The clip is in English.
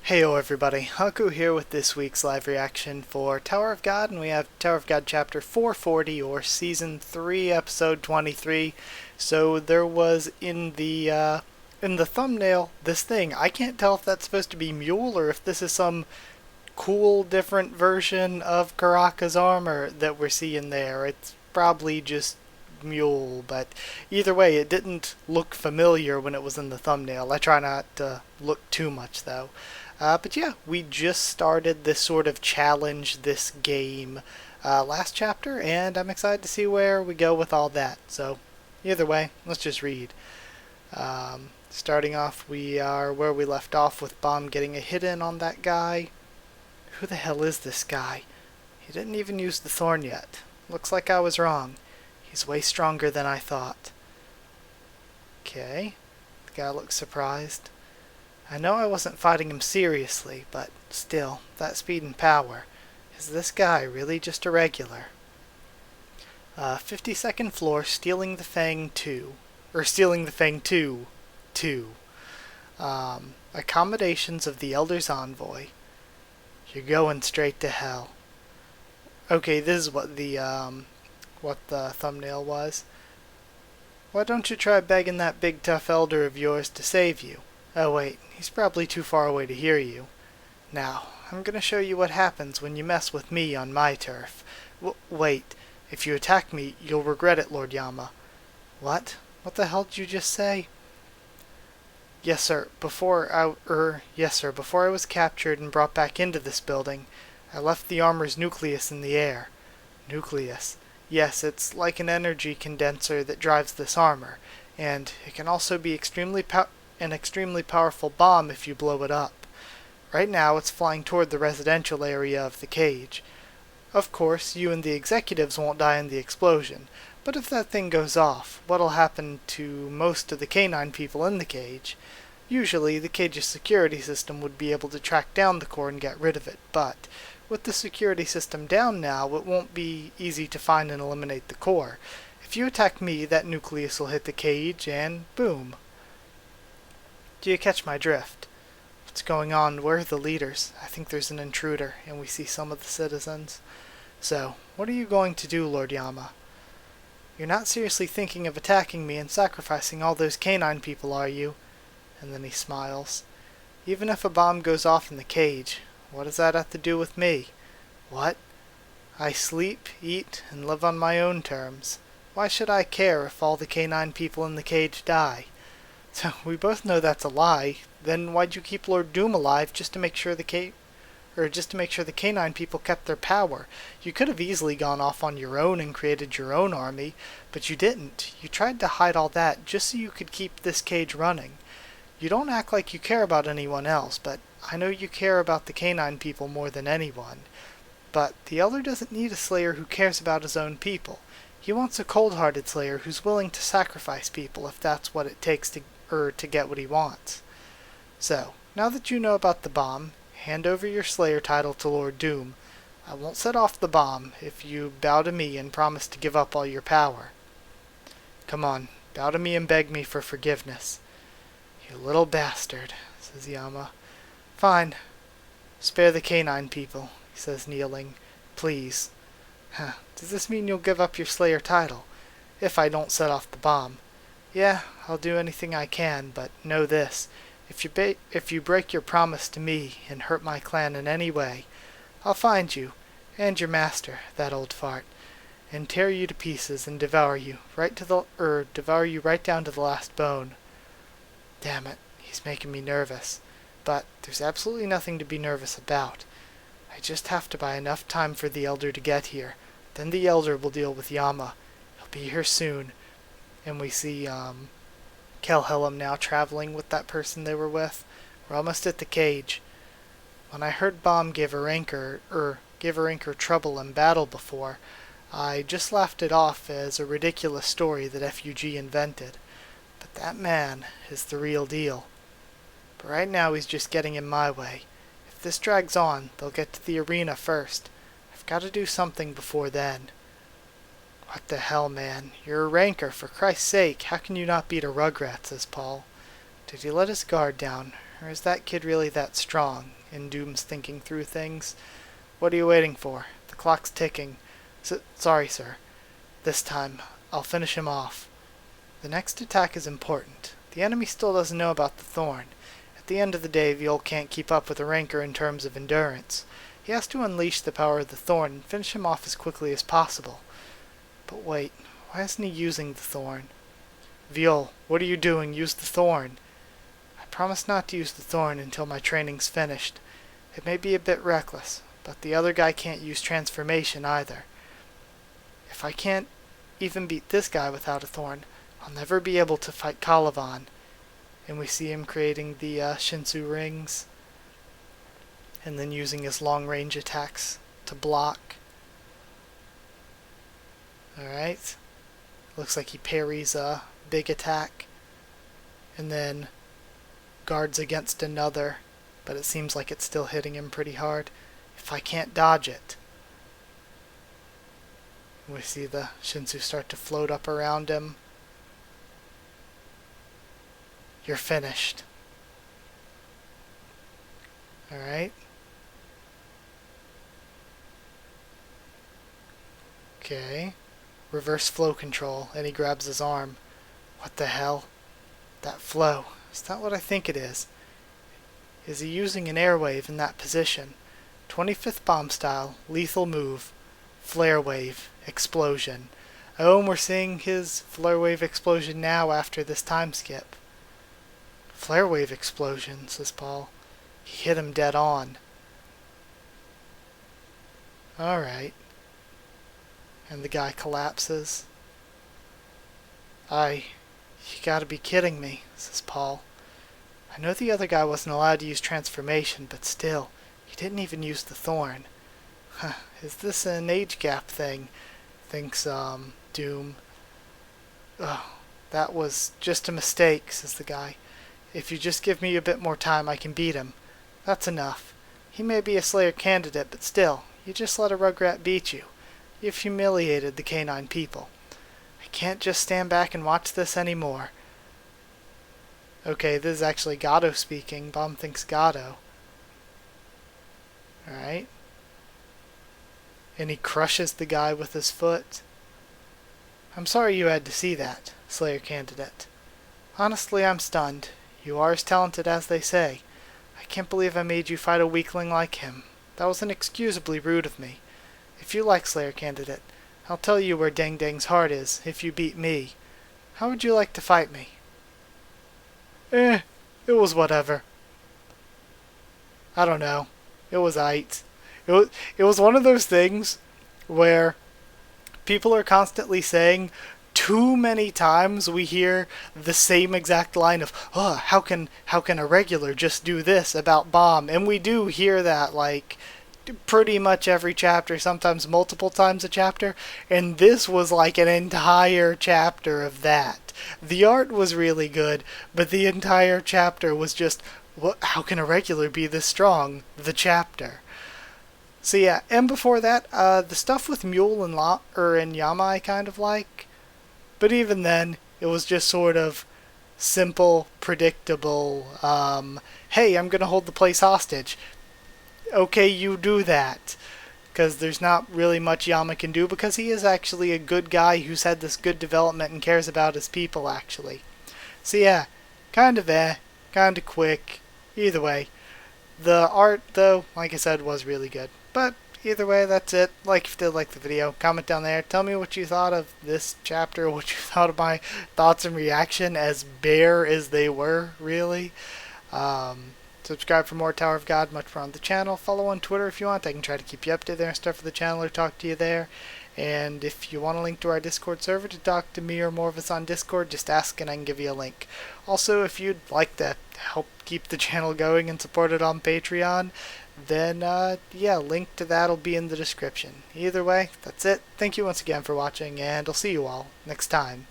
Heyo everybody, Haku here with this week's live reaction for Tower of God, and we have Tower of God chapter 440 or season 3 episode 23. So there was in the thumbnail this thing. I can't tell if that's supposed to be Mule or if this is some cool different version of Karaka's armor that we're seeing there. It's probably just Mule, but either way it didn't look familiar when it was in the thumbnail. I try not to look too much though. But yeah, we just started this sort of challenge, this game, last chapter, and I'm excited to see where we go with all that. So, either way, let's just read. Starting off, we are where we left off with Baam getting a hit in on that guy. Who the hell is this guy? He didn't even use the thorn yet. Looks like I was wrong. He's way stronger than I thought. Okay. The guy looks surprised. I know I wasn't fighting him seriously, but still, that speed and power. Is this guy really just a regular? 52nd floor, stealing the Fang 2. Or stealing the Fang 2. 2. Accommodations of the Elder's Envoy. You're going straight to hell. Okay, this is what the thumbnail was. Why don't you try begging that big tough elder of yours to save you? Oh wait, he's probably too far away to hear you. Now, I'm gonna show you what happens when you mess with me on my turf. Wait, if you attack me, you'll regret it, Lord Yama. What? What the hell did you just say? Yes, sir. Before I was captured and brought back into this building, I left the armor's nucleus in the air. Nucleus? Yes, it's like an energy condenser that drives this armor, and it can also be an extremely powerful bomb if you blow it up. Right now it's flying toward the residential area of the cage. Of course, you and the executives won't die in the explosion, but if that thing goes off, what'll happen to most of the canine people in the cage? Usually, the cage's security system would be able to track down the core and get rid of it, but with the security system down now, it won't be easy to find and eliminate the core. If you attack me, that nucleus will hit the cage, and boom. Do you catch my drift? What's going on? Where are the leaders? I think there's an intruder, and we see some of the citizens. So, what are you going to do, Lord Yama? You're not seriously thinking of attacking me and sacrificing all those canine people, are you? And then he smiles. Even if a bomb goes off in the cage, what does that have to do with me? What? I sleep, eat, and live on my own terms. Why should I care if all the canine people in the cage die? So we both know that's a lie. Then why'd you keep Lord Doom alive just to make sure the canine people kept their power? You could have easily gone off on your own and created your own army, but you didn't. You tried to hide all that just so you could keep this cage running. You don't act like you care about anyone else, but I know you care about the canine people more than anyone. But the Elder doesn't need a Slayer who cares about his own people. He wants a cold-hearted Slayer who's willing to sacrifice people if that's what it takes to get what he wants. So, now that you know about the bomb, hand over your Slayer title to Lord Doom. I won't set off the bomb if you bow to me and promise to give up all your power. Come on, bow to me and beg me for forgiveness. You little bastard, says Yama. Fine. Spare the canine people, he says, kneeling. Please. Does this mean you'll give up your Slayer title? If I don't set off the bomb. Yeah, I'll do anything I can, but know this. If you break your promise to me and hurt my clan in any way, I'll find you, and your master, that old fart, and tear you to pieces and devour you right down to the last bone. Damn it, he's making me nervous. But there's absolutely nothing to be nervous about. I just have to buy enough time for the Elder to get here. Then the Elder will deal with Yama. He'll be here soon. And we see Kelhelm now traveling with that person they were with. We're almost at the cage. When I heard Baam give her anchor trouble in battle before, I just laughed it off as a ridiculous story that FUG invented. But that man is the real deal. But right now he's just getting in my way. If this drags on, they'll get to the arena first. I've got to do something before then. What the hell, man? You're a ranker, for Christ's sake. How can you not beat a Rugrat, says Paul. Did he let his guard down, Or is that kid really that strong? And Doom's thinking through things. What are you waiting for? The clock's ticking. Sorry, sir. This time, I'll finish him off. The next attack is important. The enemy still doesn't know about the thorn. At the end of the day, Viol can't keep up with the Ranker in terms of endurance. He has to unleash the power of the thorn and finish him off as quickly as possible. But wait, why isn't he using the thorn? Viol, what are you doing? Use the thorn. I promise not to use the thorn until my training's finished. It may be a bit reckless, but the other guy can't use transformation either. If I can't even beat this guy without a thorn, I'll never be able to fight Caliban. And we see him creating the Shinsu rings, and then using his long-range attacks to block. Alright. Looks like he parries a big attack, and then guards against another, but it seems like it's still hitting him pretty hard. If I can't dodge it. We see the Shinsu start to float up around him. You're finished. Alright. Okay. Reverse flow control, and he grabs his arm. What the hell? That flow. Is that what I think it is? Is he using an airwave in that position? 25th Baam style, lethal move, flare wave, explosion. Oh, and we're seeing his flare wave explosion now after this time skip. Flare wave explosion, says Paul. He hit him dead on. Alright. And the guy collapses. You gotta be kidding me, says Paul. I know the other guy wasn't allowed to use transformation, but still, he didn't even use the thorn. Huh, is this an age gap thing? Thinks, Doom. Oh, that was just a mistake, says the guy. If you just give me a bit more time, I can beat him. That's enough. He may be a Slayer candidate, but still, you just let a Rugrat beat you. You've humiliated the canine people. I can't just stand back and watch this anymore. Okay, this is actually Gato speaking. Baam thinks Gato. Alright. And he crushes the guy with his foot. I'm sorry you had to see that, Slayer candidate. Honestly, I'm stunned. You are as talented as they say. I can't believe I made you fight a weakling like him. That was inexcusably rude of me. If you like, Slayer candidate, I'll tell you where Dang Dang's heart is, if you beat me. How would you like to fight me? It was whatever. I don't know. It was aight. It was one of those things where people are constantly saying, too many times we hear the same exact line of, oh, how can a regular just do this about Baam? And we do hear that, like, pretty much every chapter, sometimes multiple times a chapter, and this was like an entire chapter of that. The art was really good, but the entire chapter was just, how can a regular be this strong? The chapter. So yeah, and before that, the stuff with Mule and Yama I kind of like, but even then, it was just sort of simple, predictable, hey, I'm gonna hold the place hostage. Okay, you do that. Because there's not really much Yama can do, because he is actually a good guy who's had this good development and cares about his people, actually. So yeah, kind of kind of quick. Either way. The art, though, like I said, was really good. But either way, that's it. Like if you did like the video, comment down there. Tell me what you thought of this chapter, what you thought of my thoughts and reaction, as bare as they were, really. Subscribe for more Tower of God, much more on the channel. Follow on Twitter if you want. I can try to keep you updated there and stuff for the channel or talk to you there. And if you want a link to our Discord server to talk to me or more of us on Discord, just ask and I can give you a link. Also, if you'd like to help keep the channel going and support it on Patreon, then yeah, link to that will be in the description. Either way, that's it. Thank you once again for watching, and I'll see you all next time.